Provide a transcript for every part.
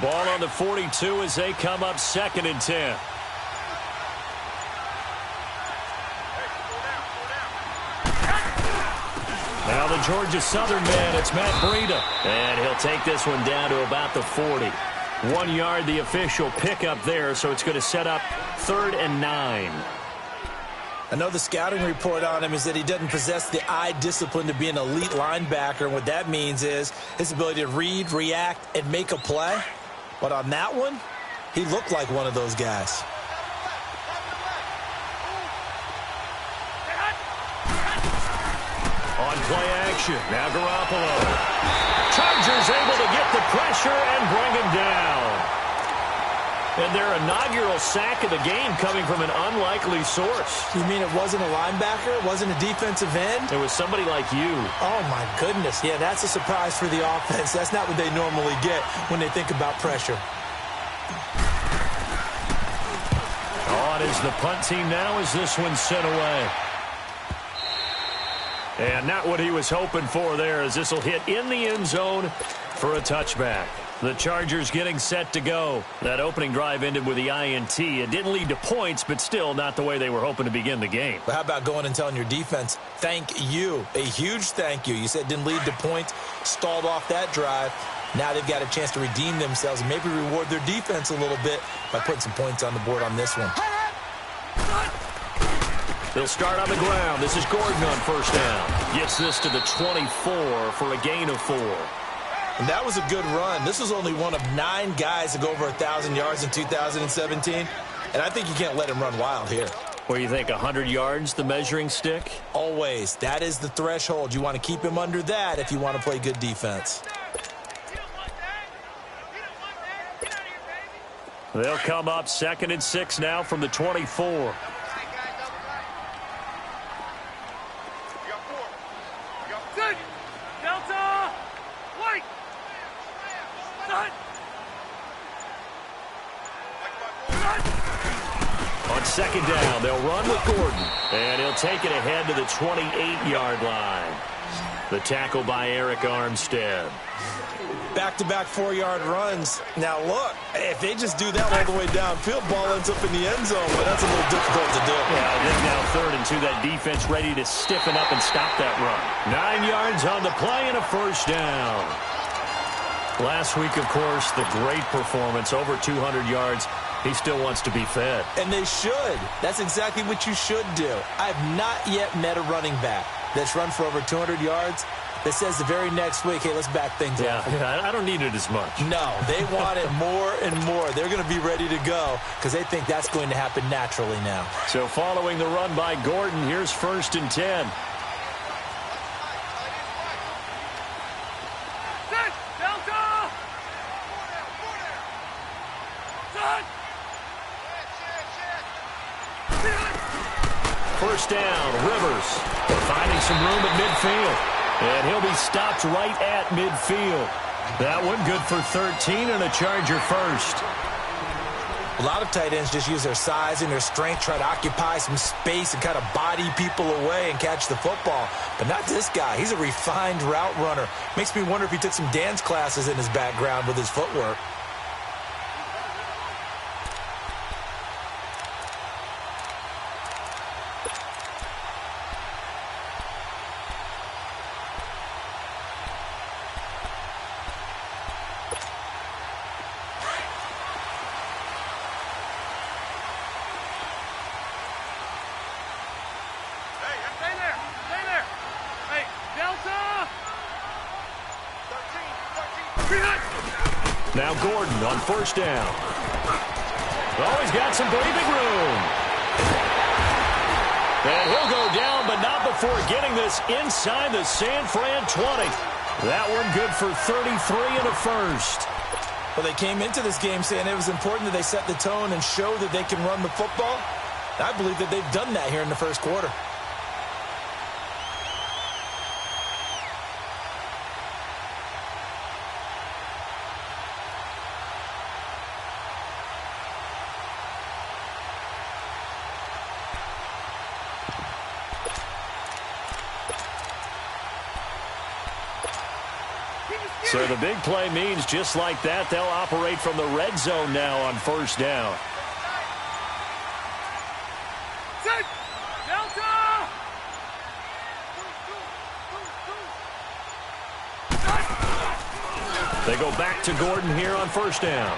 Ball on the 42 as they come up 2nd and 10. Now the Georgia Southern man, it's Matt Breida. And he'll take this one down to about the 40. 1 yard, the official pickup there, so it's going to set up 3rd and 9. I know the scouting report on him is that he doesn't possess the eye discipline to be an elite linebacker. And what that means is his ability to read, react, and make a play. But on that one, he looked like one of those guys. On play action, now Garoppolo. Chargers able to get the pressure and bring him down. And their inaugural sack of the game coming from an unlikely source. You mean it wasn't a linebacker? It wasn't a defensive end? It was somebody like you. Oh, my goodness. Yeah, that's a surprise for the offense. That's not what they normally get when they think about pressure. On is the punt team now as this one's sent away. And not what he was hoping for there, as this will hit in the end zone for a touchback. The Chargers getting set to go. That opening drive ended with the INT. It didn't lead to points, but still not the way they were hoping to begin the game. But how about going and telling your defense, thank you, a huge thank you. You said it didn't lead to points, stalled off that drive. Now they've got a chance to redeem themselves and maybe reward their defense a little bit by putting some points on the board on this one. They'll start on the ground. This is Gordon on first down. Gets this to the 24 for a gain of 4. And that was a good run. This was only one of 9 guys to go over 1,000 yards in 2017. And I think you can't let him run wild here. What do you think, 100 yards, the measuring stick? Always. That is the threshold. You want to keep him under that if you want to play good defense. They'll come up 2nd and 6 now from the 24. On 2nd down, they'll run with Gordon. And he'll take it ahead to the 28-yard line. The tackle by Eric Armstead. Back-to-back 4-yard runs. Now, look, if they just do that all the way downfield, ball ends up in the end zone, but that's a little difficult to do. Yeah, then now 3rd and 2, that defense ready to stiffen up and stop that run. 9 yards on the play and a first down. Last week, of course, the great performance, over 200 yards. He still wants to be fed. And they should. That's exactly what you should do. I have not yet met a running back that's run for over 200 yards that says the very next week, hey, let's back things up. Yeah, I don't need it as much. No, they want it more and more. They're going to be ready to go because they think that's going to happen naturally now. So following the run by Gordon, here's 1st and 10. First down, Rivers finding some room at midfield. And he'll be stopped right at midfield. That one good for 13 and a Charger first. A lot of tight ends just use their size and their strength, try to occupy some space and kind of body people away and catch the football. But not this guy. He's a refined route runner. Makes me wonder if he took some dance classes in his background with his footwork. Now Gordon on first down. Oh, he's got some breathing room. And he'll go down, but not before getting this inside the San Fran 20. That one good for 33 and a first. Well, they came into this game saying it was important that they set the tone and show that they can run the football. I believe that they've done that here in the first quarter. So the big play means just like that, they'll operate from the red zone now on first down. They go back to Gordon here on first down.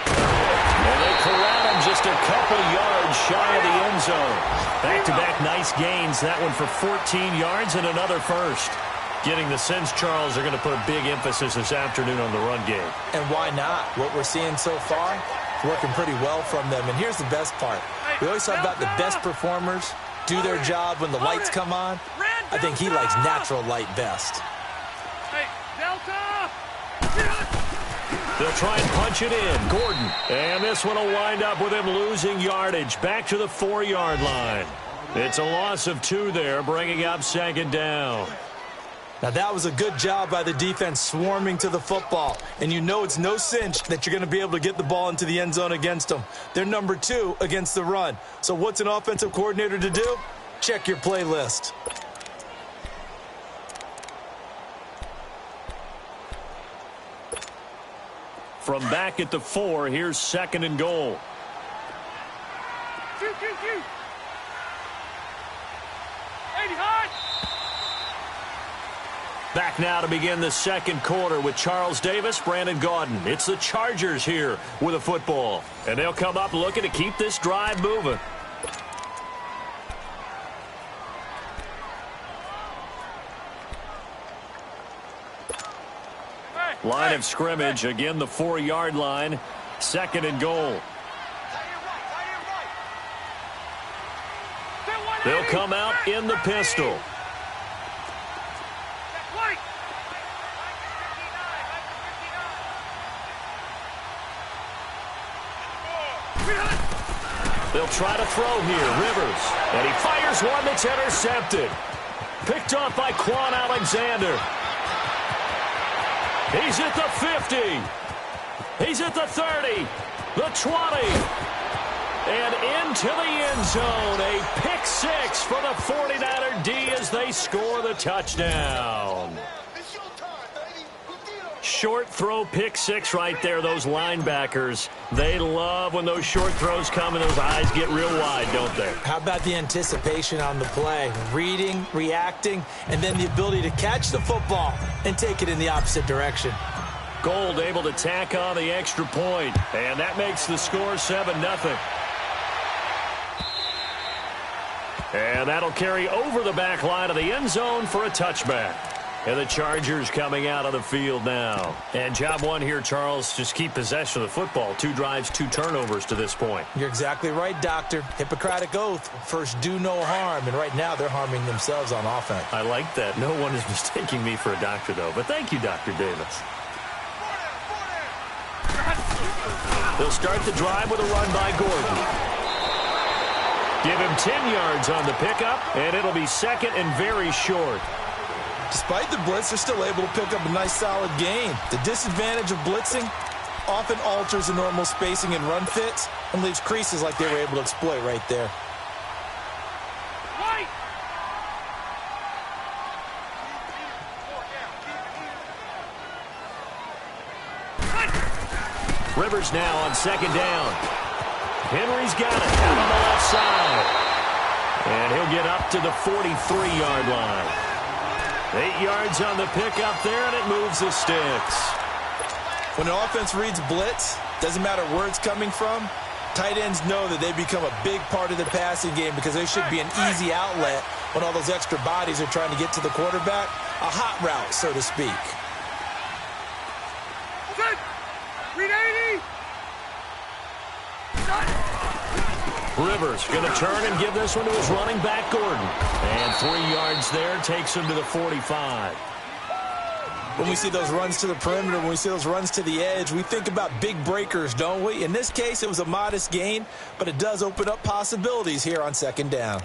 And they corral him just a couple yards shy of the end zone. Back-to-back nice gains. That one for 14 yards and another first. Getting the sense, Charles, they're going to put a big emphasis this afternoon on the run game. And why not? What we're seeing so far is working pretty well from them. And here's the best part. We always talk about the best performers do their job when the lights come on. I think he likes natural light best. They'll try and punch it in. Gordon. And this one will wind up with him losing yardage. Back to the 4-yard line. It's a loss of 2 there, bringing up second down. Now, that was a good job by the defense swarming to the football. And you know it's no cinch that you're going to be able to get the ball into the end zone against them. They're number 2 against the run. So what's an offensive coordinator to do? Check your playlist. From back at the 4, here's second and goal. Back now to begin the second quarter with Charles Davis, Brandon Gaudin. It's the Chargers here with a football. And they'll come up looking to keep this drive moving. Line of scrimmage, again the 4-yard line. Second and goal. They'll come out in the pistol. They'll try to throw here. Rivers. And he fires one that's intercepted. Picked off by Quan Alexander. He's at the 50. He's at the 30. The 20. And into the end zone. A pick 6 for the 49er D as they score the touchdown. Short throw, pick 6 right there. Those linebackers, they love when those short throws come and those eyes get real wide, don't they? How about the anticipation on the play? Reading, reacting, and then the ability to catch the football and take it in the opposite direction. Gold able to tack on the extra point, and that makes the score 7-0. And that'll carry over the back line of the end zone for a touchback. And the Chargers coming out of the field now. And job one here, Charles, just keep possession of the football. 2 drives, 2 turnovers to this point. You're exactly right, Doctor. Hippocratic oath. First, do no harm. And right now, they're harming themselves on offense. I like that. No one is mistaking me for a doctor, though. But thank you, Dr. Davis. They'll start the drive with a run by Gordon. Give him 10 yards on the pickup, and it'll be second and very short. Despite the blitz, they're still able to pick up a nice, solid gain. The disadvantage of blitzing often alters the normal spacing and run fits and leaves creases like they were able to exploit right there. Rivers now on second down. Henry's got it out on the left side. And he'll get up to the 43-yard line. 8 yards on the pickup there, and it moves the sticks. When an offense reads blitz, doesn't matter where it's coming from, tight ends know that they become a big part of the passing game because they should be an easy outlet when all those extra bodies are trying to get to the quarterback. A hot route, so to speak. Rivers going to turn and give this one to his running back, Gordon. And 3 yards there takes him to the 45. When we see those runs to the perimeter, when we see those runs to the edge, we think about big breakers, don't we? In this case, it was a modest gain, but it does open up possibilities here on second down.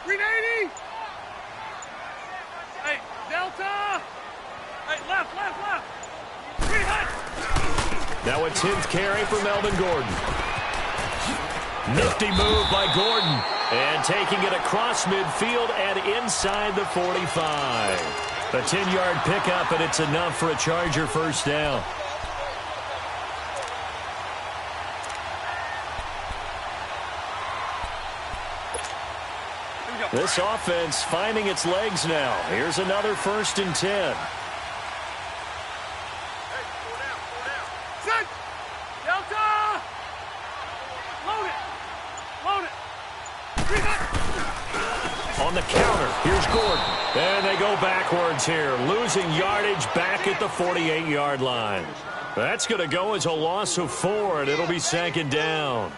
380. Hey, Delta. Hey, left. Now a 10th carry for Melvin Gordon. Nifty move by Gordon. And taking it across midfield and inside the 45. A 10-yard pickup, and it's enough for a Charger first down. This offense finding its legs now. Here's another 1st and 10. Set. Delta. Load it. On the counter, here's Gordon. And they go backwards here, losing yardage back at the 48-yard line. That's going to go as a loss of 4, and it'll be 2nd down.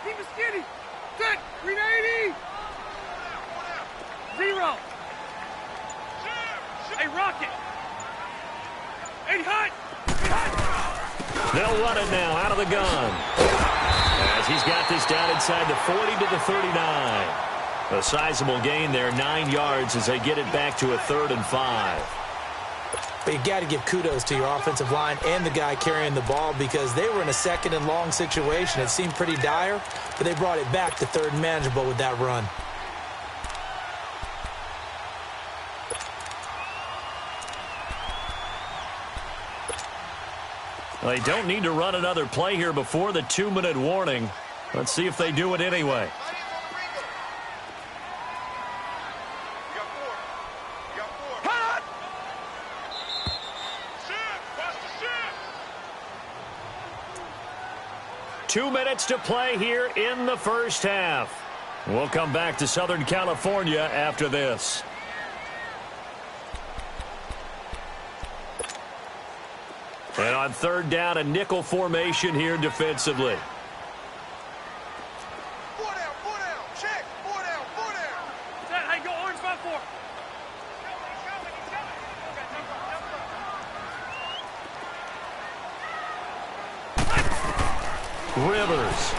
Keep it skinny. Set. 380. 0. Hey, Rocket. 80 hot. They'll run it now out of the gun. As he's got this down inside the 40 to the 39. A sizable gain there, 9 yards as they get it back to a 3rd and 5. But you got to give kudos to your offensive line and the guy carrying the ball because they were in a 2nd and long situation. It seemed pretty dire, but they brought it back to 3rd and manageable with that run. They don't need to run another play here before the 2-minute warning. Let's see if they do it anyway. Hot. 2 minutes to play here in the first half. We'll come back to Southern California after this. And on 3rd down, a nickel formation here defensively. 4 down. Check. 4 down. Set. Hey, go orange 5-4. Rivers.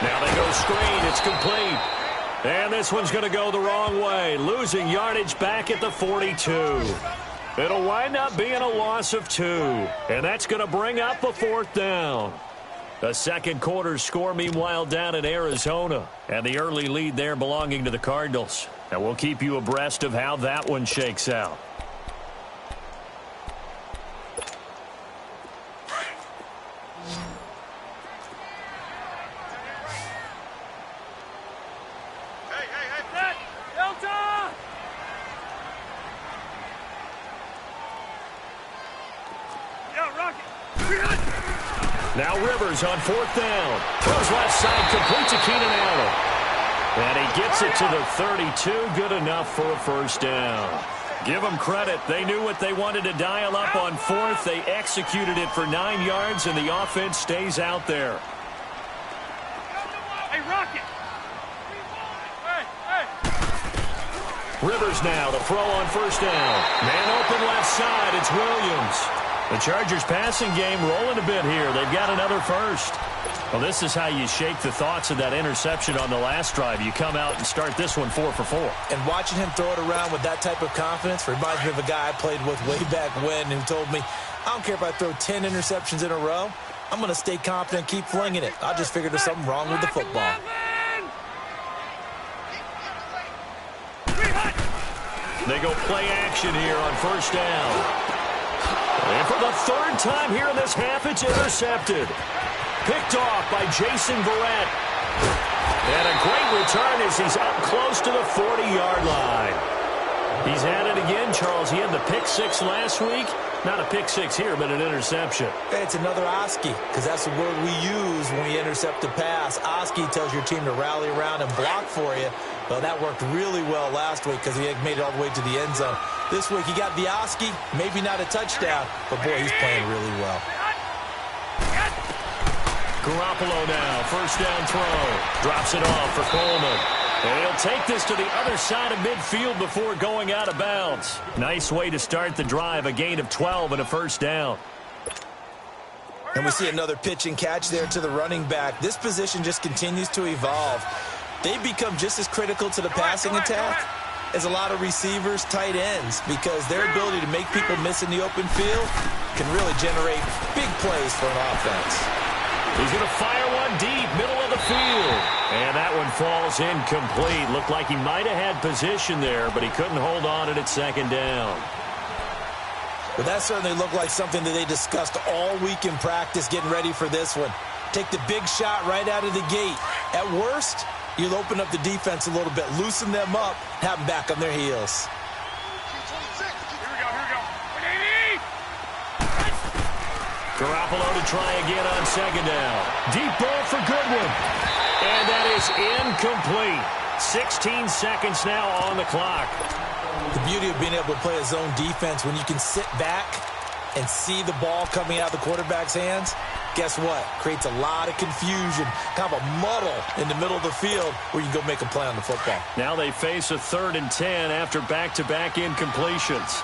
Now they go screen. It's complete. And this one's going to go the wrong way, losing yardage back at the 42. It'll wind up being a loss of 2, and that's going to bring up a 4th down. The 2nd quarter score, meanwhile, down in Arizona, and the early lead there belonging to the Cardinals. And we'll keep you abreast of how that one shakes out. Set. Delta. Yeah, Rocket. 300. Now Rivers on 4th down. Throws left side, complete to Keenan Allen. And he gets it to the 32. Good enough for a first down. Give them credit. They knew what they wanted to dial up on 4th. They executed it for 9 yards, and the offense stays out there. Hey, Rocket. Hey. Rivers now, the throw on first down. Man open left side, it's Williams. The Chargers passing game rolling a bit here. They've got another first. Well, this is how you shake the thoughts of that interception on the last drive. You come out and start this one 4 for 4. And watching him throw it around with that type of confidence reminds me of a guy I played with way back when who told me, I don't care if I throw 10 interceptions in a row. I'm going to stay confident and keep flinging it. I just figured there's something wrong with the football. They go play action here on first down. And for the 3rd time here in this half, it's intercepted. Picked off by Jason Verrett. And a great return as he's up close to the 40-yard line. He's had it again, Charles. He had the pick 6 last week. Not a pick 6 here, but an interception. It's another Oski, because that's the word we use when we intercept a pass. Oski tells your team to rally around and block for you. Well, that worked really well last week because he had made it all the way to the end zone. This week he got the Oski, maybe not a touchdown, but boy, he's playing really well. Garoppolo now, first down throw. Drops it off for Coleman. And he'll take this to the other side of midfield before going out of bounds. Nice way to start the drive, a gain of 12 and a first down. And we see another pitch and catch there to the running back. This position just continues to evolve. They've become just as critical to the passing attack as a lot of receivers, tight ends, because their ability to make people miss in the open field can really generate big plays for an offense. He's going to fire one deep, middle of the field. And that one falls incomplete. Looked like he might have had position there, but he couldn't hold on at second down. Well, that certainly looked like something that they discussed all week in practice getting ready for this one. Take the big shot right out of the gate. At worst, you'll open up the defense a little bit, loosen them up, have them back on their heels. Garoppolo to try again on second down. Deep ball for Goodwin. And that is incomplete. 16 seconds now on the clock. The beauty of being able to play a zone defense when you can sit back and see the ball coming out of the quarterback's hands, guess what? Creates a lot of confusion, kind of a muddle in the middle of the field where you can go make a play on the football. Now they face a 3rd and 10 after back-to-back incompletions.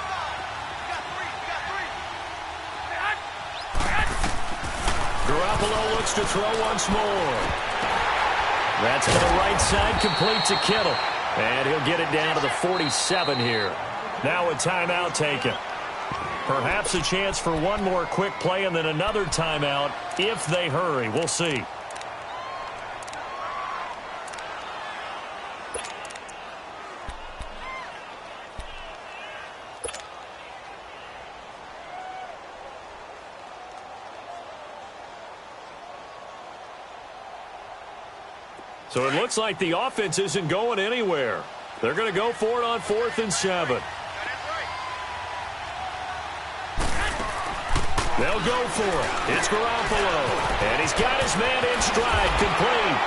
Garoppolo looks to throw once more. That's to the right side, complete to Kittle. And he'll get it down to the 47 here. Now a timeout taken. Perhaps a chance for one more quick play and then another timeout if they hurry. We'll see. So it looks like the offense isn't going anywhere. They're going to go for it on 4th and 7. They'll go for it. It's Garoppolo. And he's got his man in stride, complete.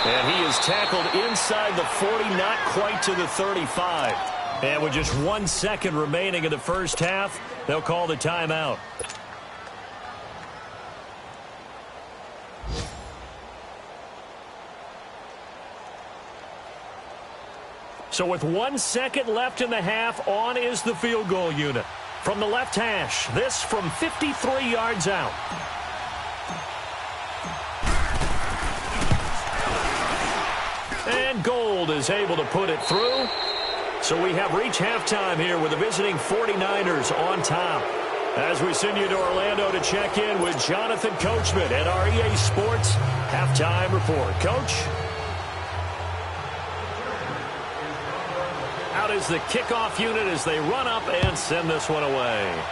And he is tackled inside the 40, not quite to the 35. And with just 1 second remaining in the first half, they'll call the timeout. So with 1 second left in the half, on is the field goal unit. From the left hash, this from 53 yards out. And Gold is able to put it through. So we have reached halftime here with the visiting 49ers on top. As we send you to Orlando to check in with Jonathan Coachman at our EA Sports Halftime Report. Coach? Out is the kickoff unit as they run up and send this one away.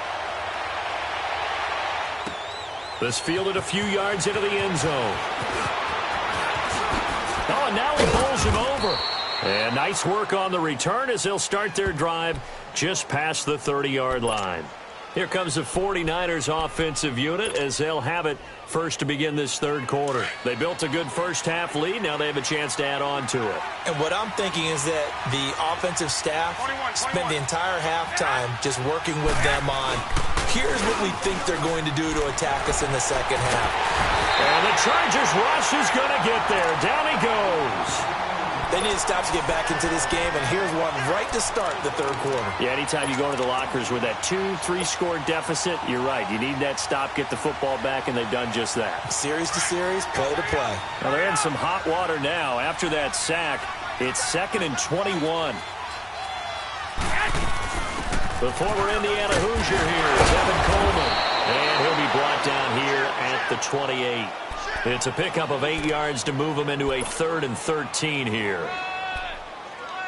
This fielded a few yards into the end zone. Oh, and now he pulls him over. And nice work on the return as they'll start their drive just past the 30-yard line. Here comes the 49ers offensive unit as they'll have it first to begin this third quarter. They built a good first half lead. Now they have a chance to add on to it. And what I'm thinking is that the offensive staff spent the entire halftime just working with them on, here's what we think they're going to do to attack us in the second half. And the Chargers rush is going to get there. Down he goes. They need to stop to get back into this game, and here's one right to start the third quarter. Yeah, anytime you go to the lockers with that 2-3 score deficit, you're right. You need that stop, get the football back, and they've done just that. Series to series, play to play. Now they're in some hot water now. After that sack, it's 2nd and 21. The former Indiana Hoosier here is Evan Coleman, and he'll be brought down here at the 28. It's a pickup of 8 yards to move them into a 3rd and 13 here.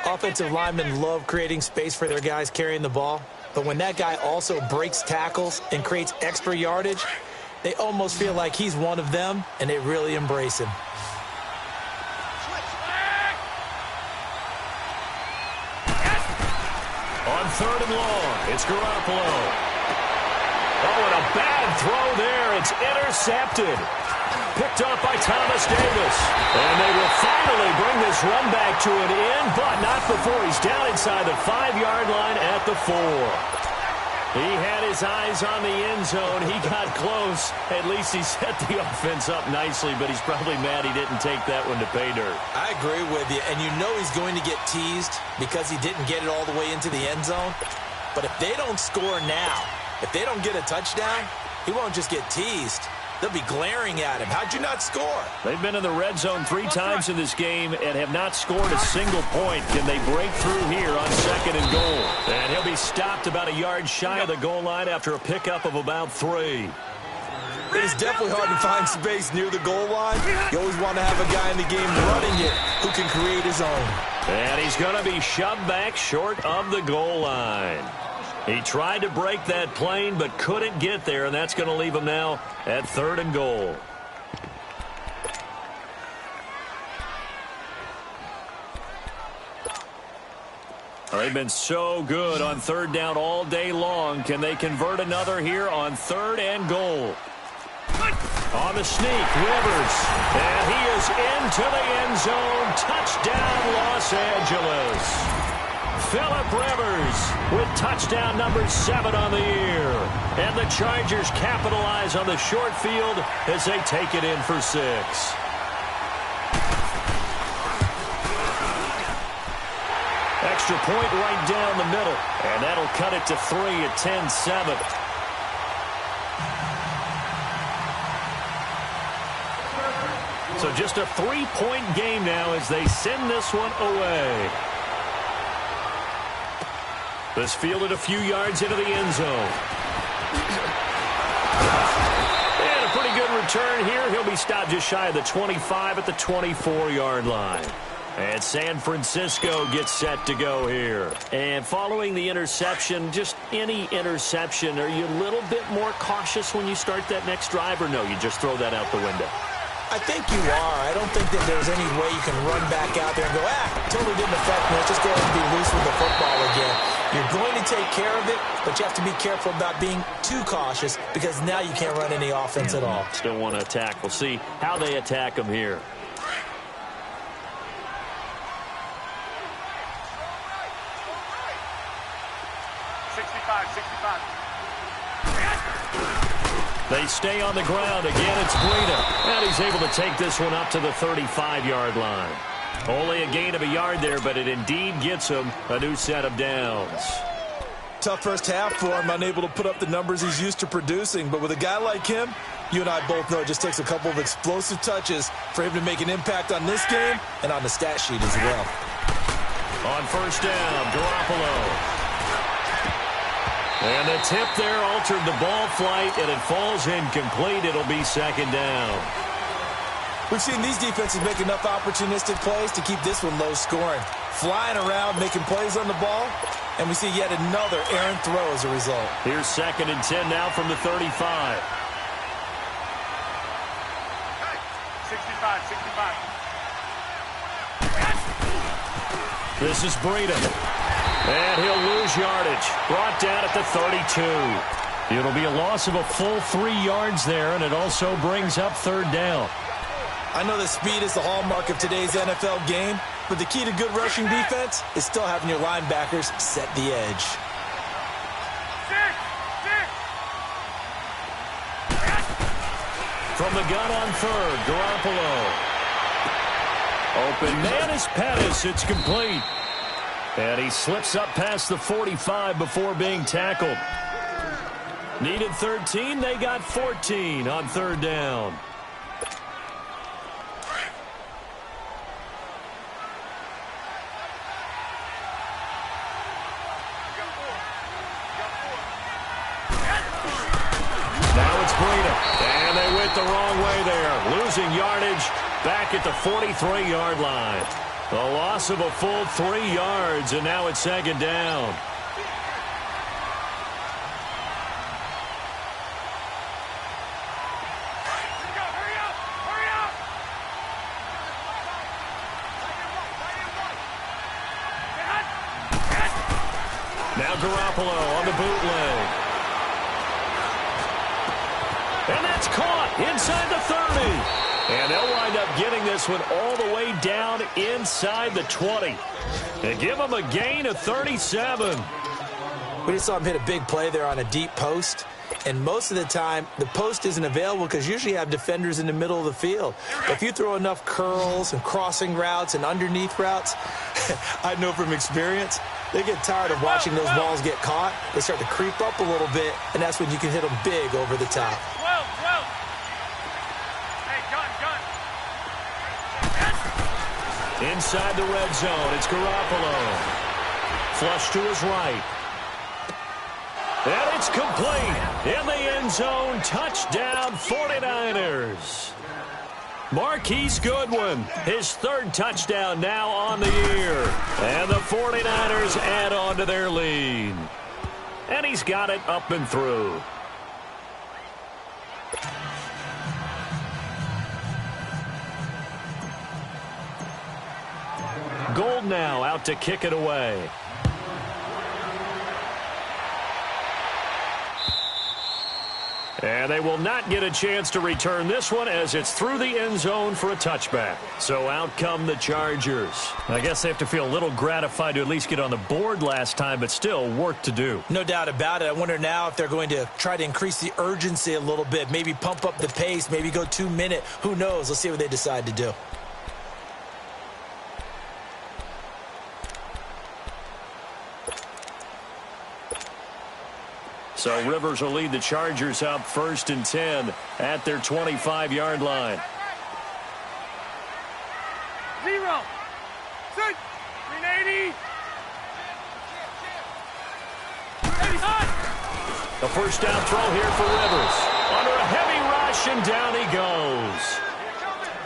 Offensive linemen love creating space for their guys carrying the ball, but when that guy also breaks tackles and creates extra yardage, they almost feel like he's one of them, and they really embrace him. On 3rd and long, it's Garoppolo. Oh, and a bad throw there. It's intercepted. Picked up by Thomas Davis. And they will finally bring this run back to an end, but not before he's down inside the 5-yard line at the 4. He had his eyes on the end zone. He got close. At least he set the offense up nicely, but he's probably mad he didn't take that one to pay dirt. I agree with you, and you know he's going to get teased because he didn't get it all the way into the end zone. But if they don't score now, if they don't get a touchdown, he won't just get teased. They'll be glaring at him. How'd you not score? They've been in the red zone 3 times in this game and have not scored a single point. Can they break through here on 2nd and goal? And he'll be stopped about a yard shy of the goal line after a pickup of about 3. It is definitely hard to find space near the goal line. You always want to have a guy in the game running it who can create his own. And he's going to be shoved back short of the goal line. He tried to break that plane but couldn't get there, and that's going to leave him now at 3rd and goal. They've been so good on 3rd down all day long. Can they convert another here on 3rd and goal? On the sneak, Rivers. And he is into the end zone. Touchdown, Los Angeles. Phillip Rivers with touchdown number 7 on the year. And the Chargers capitalize on the short field as they take it in for 6. Extra point right down the middle. And that'll cut it to 3 at 10-7. So just a 3-point game now as they send this one away. This fielded a few yards into the end zone. And a pretty good return here. He'll be stopped just shy of the 25 at the 24-yard line. And San Francisco gets set to go here. And following the interception, just any interception, are you a little bit more cautious when you start that next drive, or no, you just throw that out the window? I think you are. I don't think that there's any way you can run back out there and go, totally didn't affect me. Let's just go ahead and be loose with the football again. You're going to take care of it, but you have to be careful about being too cautious because now you can't run any offense at all. Still want to attack. We'll see how they attack them here. They stay on the ground. Again, it's Breida. And he's able to take this one up to the 35-yard line. Only a gain of a yard there, but it indeed gets him a new set of downs. Tough first half for him, unable to put up the numbers he's used to producing. But with a guy like him, you and I both know it just takes a couple of explosive touches for him to make an impact on this game and on the stat sheet as well. On 1st down, Garoppolo. And the tip there altered the ball flight, and it falls incomplete. It'll be 2nd down. We've seen these defenses make enough opportunistic plays to keep this one low scoring. Flying around, making plays on the ball, and we see yet another errant throw as a result. Here's 2nd and 10 now from the 35. Hey, 65. This is Breida. And he'll lose yardage. Brought down at the 32. It'll be a loss of a full 3 yards there, and it also brings up 3rd down. I know that speed is the hallmark of today's NFL game, but the key to good rushing defense is still having your linebackers set the edge. From the gun on 3rd, Garoppolo. Open man is Pettis. It's complete. And he slips up past the 45 before being tackled. Needed 13. They got 14 on 3rd down. Now it's Breida. And they went the wrong way there. Losing yardage back at the 43-yard line. The loss of a full 3 yards, and now it's 2nd down. Now Garoppolo on the bootleg. And that's caught inside the 30. And they'll wind up getting this one all the way down inside the 20. And give them a gain of 37. We just saw him hit a big play there on a deep post. And most of the time, the post isn't available because usually you have defenders in the middle of the field. If you throw enough curls and crossing routes and underneath routes, I know from experience, they get tired of watching those balls get caught. They start to creep up a little bit, and that's when you can hit them big over the top. Inside the red zone, it's Garoppolo. Flush to his right. And it's complete. In the end zone, touchdown 49ers. Marquise Goodwin, his third touchdown now on the year. And the 49ers add on to their lead. And he's got it up and through. Gold now out to kick it away. And they will not get a chance to return this one as it's through the end zone for a touchback. So out come the Chargers. I guess they have to feel a little gratified to at least get on the board last time, but still work to do. No doubt about it. I wonder now if they're going to try to increase the urgency a little bit, maybe pump up the pace, maybe go 2 minute. Who knows? Let's see what they decide to do. So Rivers will lead the Chargers up 1st and 10 at their 25-yard line. 0, 6, 380. A first down throw here for Rivers. Under a heavy rush, and down he goes.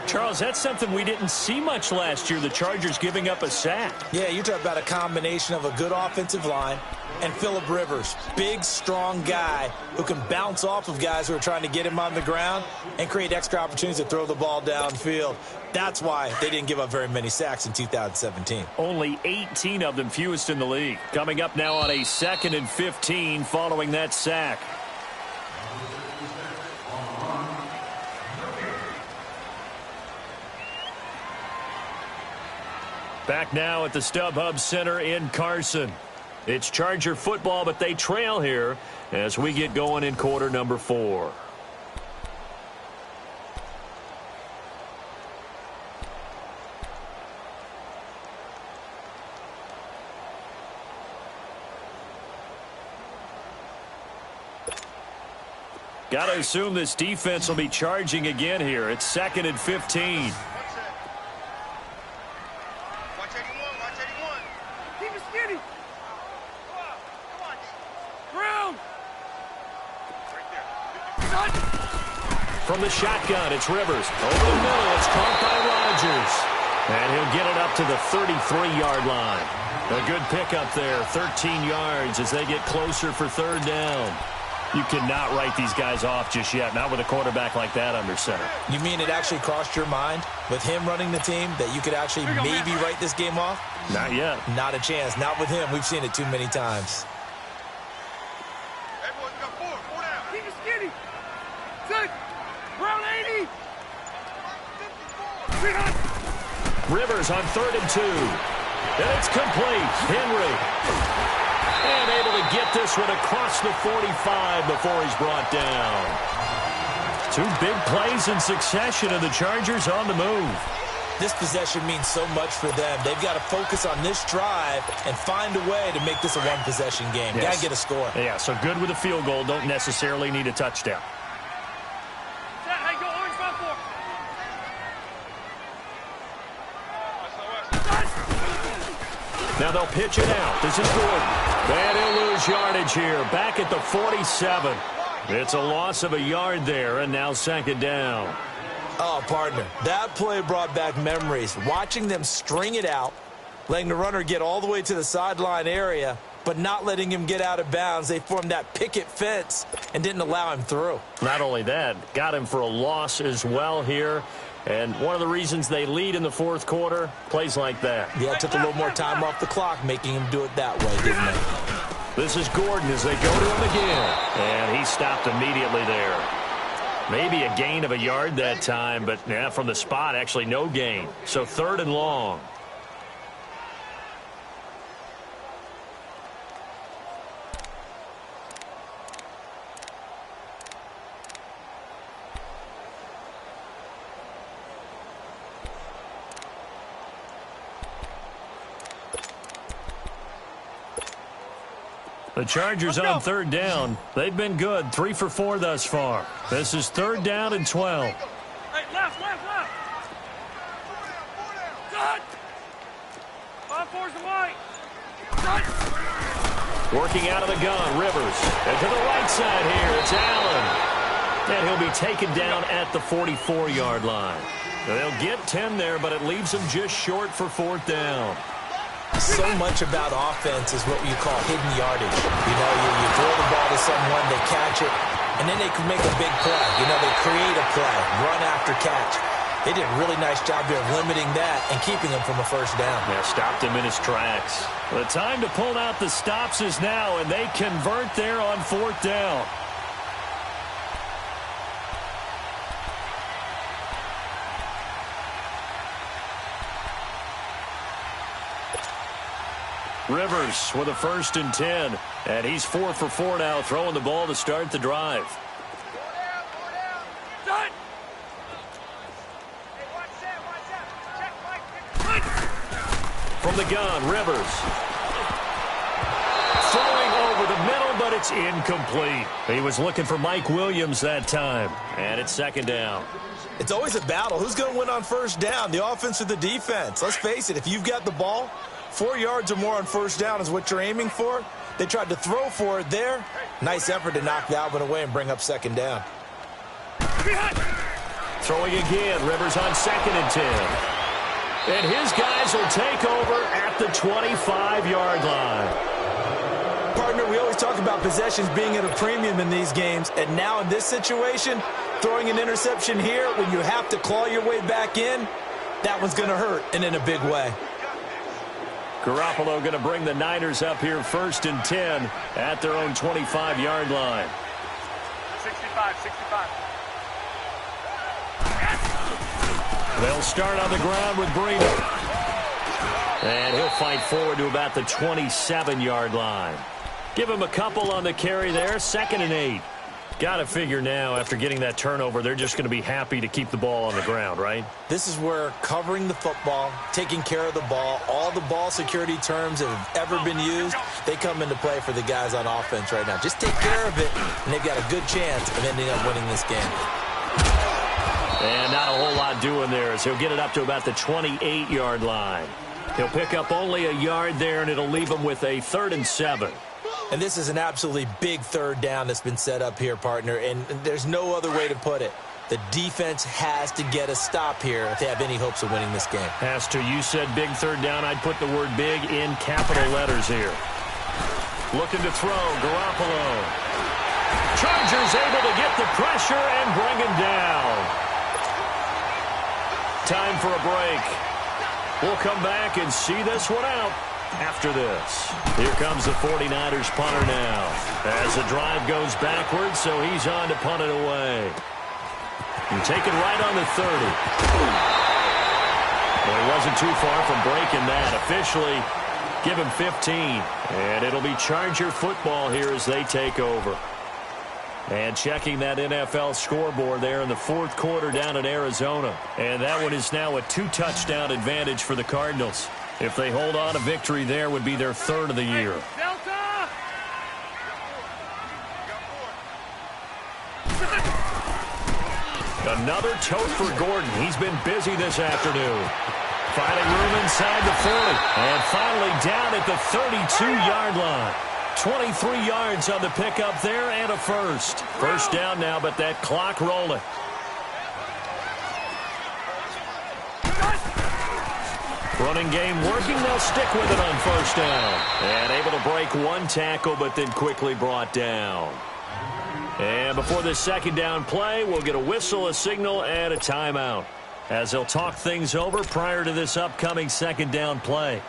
Charles, that's something we didn't see much last year, the Chargers giving up a sack. Yeah, you talk about a combination of a good offensive line and Phillip Rivers, big, strong guy who can bounce off of guys who are trying to get him on the ground and create extra opportunities to throw the ball downfield. That's why they didn't give up very many sacks in 2017. Only 18 of them, fewest in the league. Coming up now on a 2nd and 15 following that sack. Back now at the StubHub Center in Carson. It's Charger football, but they trail here as we get going in quarter number 4. Got to assume this defense will be charging again here. It's 2nd and 15. From the shotgun, it's Rivers. Over the middle, it's caught by Rodgers. And he'll get it up to the 33-yard line. A good pickup there, 13 yards as they get closer for 3rd down. You cannot write these guys off just yet, not with a quarterback like that under center. You mean it actually crossed your mind with him running the team that you could actually maybe write this game off? Not yet. Not a chance. Not with him. We've seen it too many times. Everyone's got 4 down. Keep it skinny. 6. Brown 80. Rivers on 3rd and 2. And it's complete. Henry. And able to get this one across the 45 before he's brought down. 2 big plays in succession, and the Chargers on the move. This possession means so much for them. They've got to focus on this drive and find a way to make this a one-possession game. Yes. Got to get a score. Yeah, so good with a field goal. Don't necessarily need a touchdown. Now they'll pitch it out. This is Gordon. And he'll lose yardage here. Back at the 47. It's a loss of a yard there, and now 2nd down. Oh, partner, that play brought back memories. Watching them string it out, letting the runner get all the way to the sideline area, but not letting him get out of bounds. They formed that picket fence and didn't allow him through. Not only that, got him for a loss as well here. And one of the reasons they lead in the 4th quarter, plays like that. Yeah, it took a little more time off the clock, making him do it that way, didn't it? This is Gordon as they go to him again. And he stopped immediately there. Maybe a gain of a yard that time, but yeah, from the spot, actually no gain. So 3rd and long. The Chargers on third down. They've been good, 3 for 4 thus far. This is third down and 12. Hey, left. Cut. 5-4's the white. Cut. Working out of the gun, Rivers. And to the right side here, it's Allen. And he'll be taken down at the 44-yard line. They'll get 10 there, but it leaves them just short for fourth down. So much about offense is what you call hidden yardage. You know, you throw the ball to someone, they catch it, and then they can make a big play. You know, they create a play, run after catch. They did a really nice job here of limiting that and keeping him from a first down. Yeah, stopped him in his tracks. The time to pull out the stops is now, and they convert there on fourth down. Rivers with a 1st and 10. And he's 4 for 4 now, throwing the ball to start the drive. Done. From the gun, Rivers. Throwing over the middle, but it's incomplete. He was looking for Mike Williams that time. And it's second down. It's always a battle. Who's going to win on first down, the offense or the defense? Let's face it, if you've got the ball, 4 yards or more on first down is what you're aiming for. They tried to throw for it there. Nice effort to knock that one away and bring up second down. Throwing again, Rivers on 2nd and 10. And his guys will take over at the 25-yard line. Partner, we always talk about possessions being at a premium in these games, and now in this situation, throwing an interception here when you have to claw your way back in, that one's going to hurt, and in a big way. Garoppolo going to bring the Niners up here 1st and 10 at their own 25-yard line. 65. They'll start on the ground with Breida. And he'll fight forward to about the 27-yard line. Give him a couple on the carry there, 2nd and 8. Got to figure now, after getting that turnover, they're just going to be happy to keep the ball on the ground, right? This is where covering the football, taking care of the ball, all the ball security terms that have ever been used, they come into play for the guys on offense right now. Just take care of it, and they've got a good chance of ending up winning this game. And not a whole lot doing there as he'll get it up to about the 28-yard line. He'll pick up only a yard there, and it'll leave him with a 3rd and 7. And this is an absolutely big third down that's been set up here, partner, and there's no other way to put it. The defense has to get a stop here if they have any hopes of winning this game. Has to. You said big third down. I'd put the word big in capital letters here. Looking to throw, Garoppolo. Chargers able to get the pressure and bring him down. Time for a break. We'll come back and see this one out after this. Here comes the 49ers punter now. As the drive goes backwards, so he's on to punt it away. And take it right on the 30. Well, he wasn't too far from breaking that. Officially, give him 15. And it'll be Charger football here as they take over. And checking that NFL scoreboard there in the 4th quarter down in Arizona. And that one is now a 2-touchdown advantage for the Cardinals. If they hold on, a victory there would be their 3rd of the year. Delta! Another tote for Gordon. He's been busy this afternoon. Finding room inside the 40. And finally down at the 32-yard line. 23 yards on the pickup there and a first. First down now, but that clock rolling. Running game working. They'll stick with it on first down. And able to break one tackle, but then quickly brought down. And before this second down play, we'll get a whistle, a signal, and a timeout, as they'll talk things over prior to this upcoming second down play.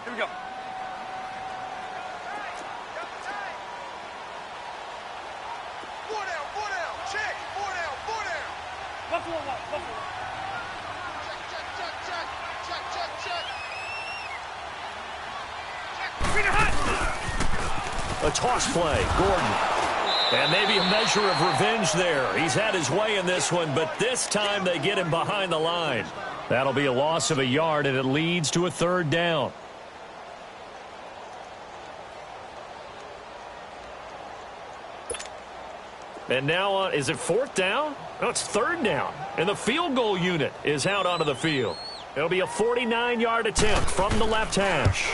Here we go. Four down. Check. Four down. Buffalo one. Check. A toss play, Gordon. And maybe a measure of revenge there. He's had his way in this one, but this time they get him behind the line. That'll be a loss of a yard, and it leads to a third down. And now, is it fourth down? No, it's third down. And the field goal unit is out onto the field. It'll be a 49-yard attempt from the left hash.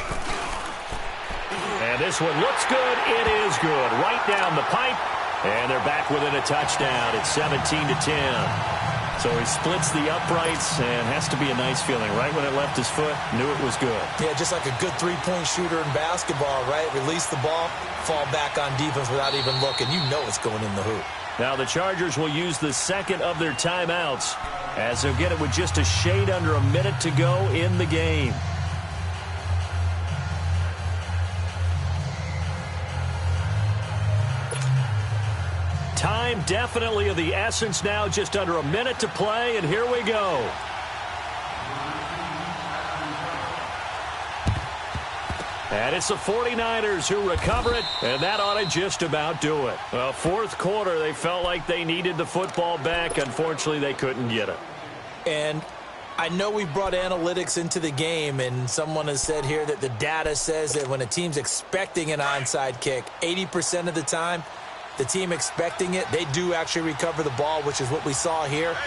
And this one looks good. It is good. Right down the pipe. And they're back within a touchdown. It's 17-10. So he splits the uprights and has to be a nice feeling. Right when it left his foot, knew it was good. Yeah, just like a good three-point shooter in basketball, right? Release the ball, fall back on defense without even looking. You know it's going in the hoop. Now the Chargers will use the second of their timeouts as they'll get it with just a shade under a minute to go in the game. Time definitely of the essence now, just under a minute to play, and here we go. And it's the 49ers who recover it, and that ought to just about do it. Well, fourth quarter, they felt like they needed the football back. Unfortunately, they couldn't get it. And I know we brought analytics into the game, and someone has said here that the data says that when a team's expecting an onside kick, 80% of the time, the team expecting it, they do actually recover the ball, which is what we saw here.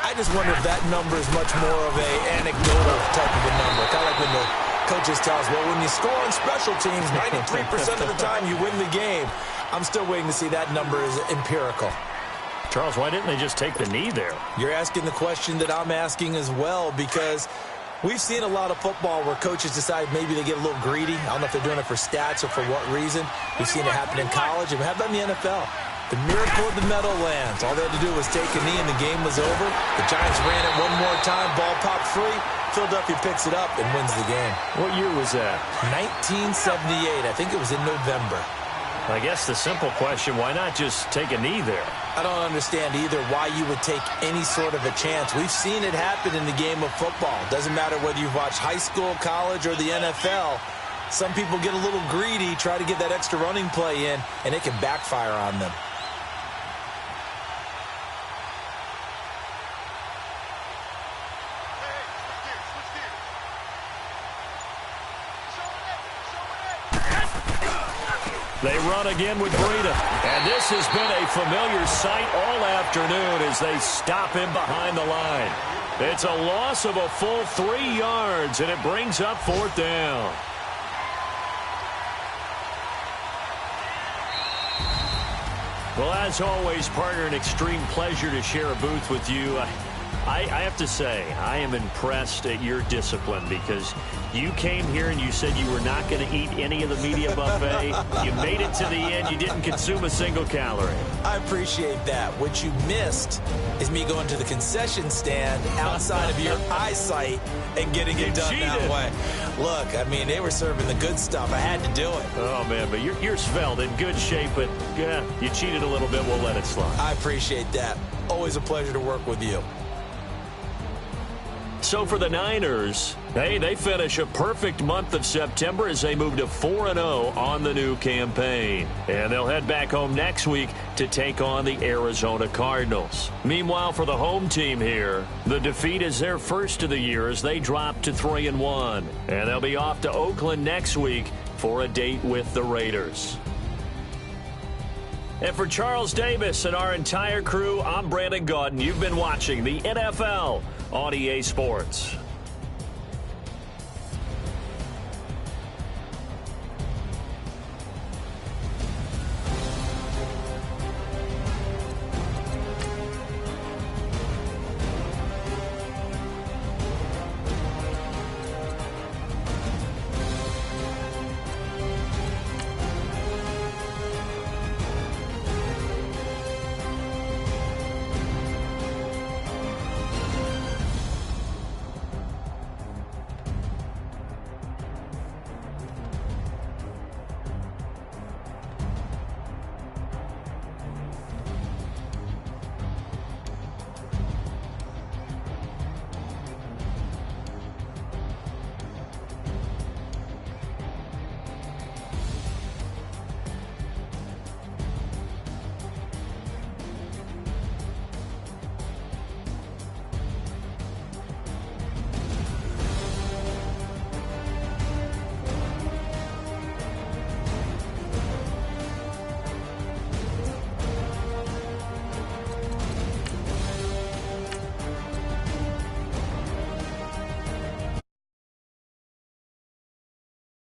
I just wonder if that number is much more of an anecdotal type of a number. Kind of like when the coaches tell us, well, when you score on special teams, 93% of the time you win the game. I'm still waiting to see that number is empirical. Charles, why didn't they just take the knee there? You're asking the question that I'm asking as well, because we've seen a lot of football where coaches decide maybe they get a little greedy. I don't know if they're doing it for stats or for what reason. We've seen it happen in college, and we have done in the NFL. The miracle of the Meadowlands. All they had to do was take a knee, and the game was over. The Giants ran it one more time. Ball popped free. Philadelphia picks it up and wins the game. What year was that? 1978. I think it was in November. I guess the simple question, why not just take a knee there? I don't understand either why you would take any sort of a chance. We've seen it happen in the game of football. Doesn't matter whether you've watched high school, college, or the NFL. Some people get a little greedy, try to get that extra running play in, and it can backfire on them. They run again with Breida. And this has been a familiar sight all afternoon as they stop him behind the line. It's a loss of a full 3 yards, and it brings up fourth down. Well, as always, partner, an extreme pleasure to share a booth with you. I have to say, I am impressed at your discipline because you came here and you said you were not going to eat any of the media buffet. You made it to the end. You didn't consume a single calorie. I appreciate that. What you missed is me going to the concession stand outside of your eyesight and getting it done that way. Look, I mean, they were serving the good stuff. I had to do it. Oh, man, but you're svelte, in good shape, but yeah, you cheated a little bit. We'll let it slide. I appreciate that. Always a pleasure to work with you. So for the Niners, hey, they finish a perfect month of September as they move to 4-0 on the new campaign. And they'll head back home next week to take on the Arizona Cardinals. Meanwhile, for the home team here, the defeat is their first of the year as they drop to 3-1. And they'll be off to Oakland next week for a date with the Raiders. And for Charles Davis and our entire crew, I'm Brandon Gaudin. You've been watching the NFL on EA Sports.